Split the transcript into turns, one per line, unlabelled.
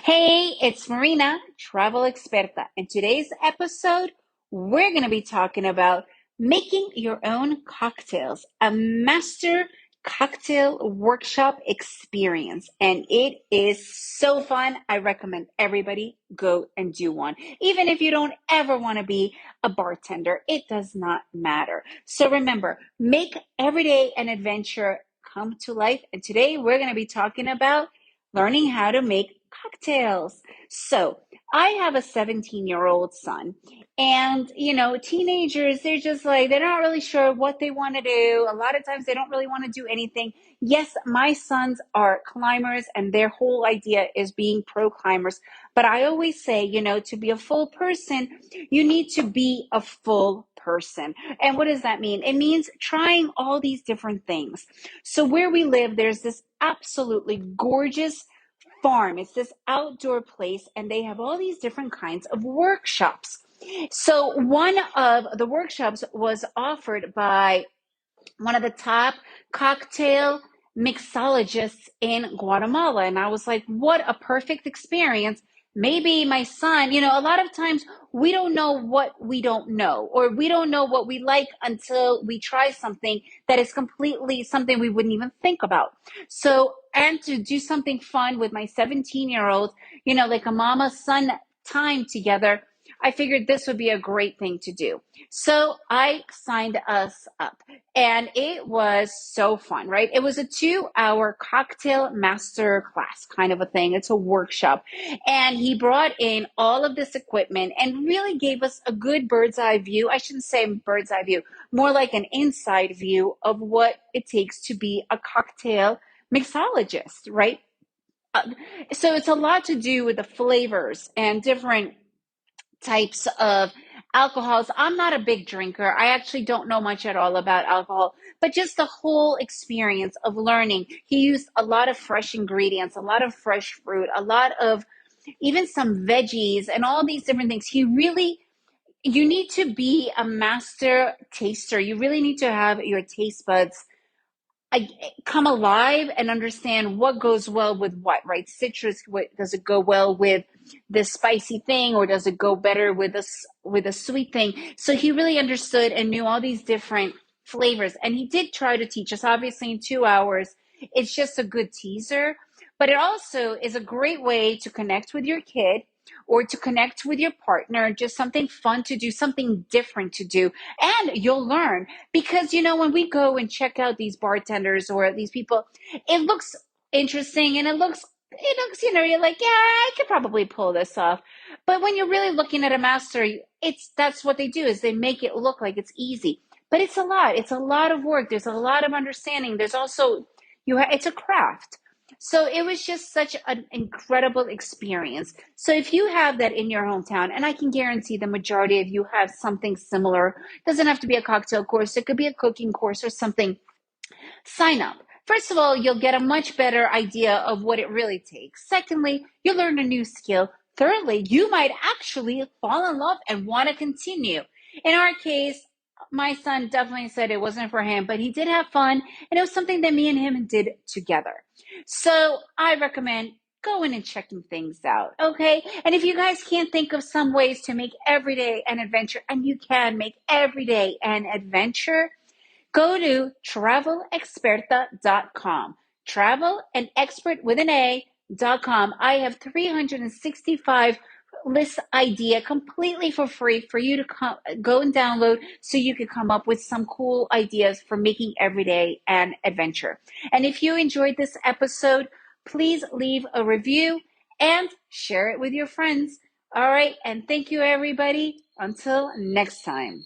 Hey, it's Marina, Travel Experta. In today's episode, we're going to be talking about making your own cocktails, a master cocktail workshop experience. And it is so fun. I recommend everybody go and do one. Even if you don't ever want to be a bartender, it does not matter. So remember, make every day an adventure come to life. And today we're going to be talking about learning how to make cocktails. So I have a 17-year-old son, and teenagers, they're just like, they're not really sure what they want to do. A lot of times they don't really want to do anything. Yes, my sons are climbers, and their whole idea is being pro climbers. But I always say, to be a full person, you need to be a full person. And what does that mean? It means trying all these different things. So where we live, there's this absolutely gorgeous farm. It's this outdoor place, and they have all these different kinds of workshops. So one of the workshops was offered by one of the top cocktail mixologists in Guatemala. And I was like, what a perfect experience. Maybe my son, a lot of times we don't know what we don't know, or we don't know what we like until we try something that is completely something we wouldn't even think about. So, and to do something fun with my 17-year-old, like a mama son time together, I figured this would be a great thing to do. So I signed us up, and it was so fun, right? It was a 2-hour cocktail master class kind of a thing. It's a workshop. And he brought in all of this equipment and really gave us a good bird's eye view. I shouldn't say bird's eye view, more like an inside view of what it takes to be a cocktail mixologist, right? Uh, so it's a lot to do with the flavors and different types of alcohols. I'm not a big drinker. I actually don't know much at all about alcohol, but just the whole experience of learning. He used a lot of fresh ingredients, a lot of fresh fruit, a lot of even some veggies and all these different things. You need to be a master taster. You really need to have your taste buds I come alive and understand what goes well with what, right? Citrus, does it go well with this spicy thing, or does it go better with a sweet thing? So he really understood and knew all these different flavors, and he did try to teach us. Obviously, in 2 hours, it's just a good teaser, but it also is a great way to connect with your kid or to connect with your partner. Just something fun to do, something different to do, and you'll learn. Because, when we go and check out these bartenders or these people, it looks interesting, and you're like, yeah, I could probably pull this off. But when you're really looking at a master, that's what they do, is they make it look like it's easy. But it's a lot. It's a lot of work. There's a lot of understanding. There's also, it's a craft. So it was just such an incredible experience. So if you have that in your hometown, and I can guarantee the majority of you have something similar, it doesn't have to be a cocktail course, it could be a cooking course or something, sign up. First of all, you'll get a much better idea of what it really takes. Secondly, you'll learn a new skill. Thirdly, you might actually fall in love and want to continue. In our case, my son definitely said it wasn't for him, but he did have fun, and it was something that me and him did together. So I recommend going and checking things out, okay? And if you guys can't think of some ways to make every day an adventure, and you can make every day an adventure, go to travelexperta.com. Travel and expert with an A.com. I have 365 list idea completely for free for you to go and download, so you can come up with some cool ideas for making every day an adventure. And if you enjoyed this episode, please leave a review and share it with your friends. All right. And thank you, everybody. Until next time.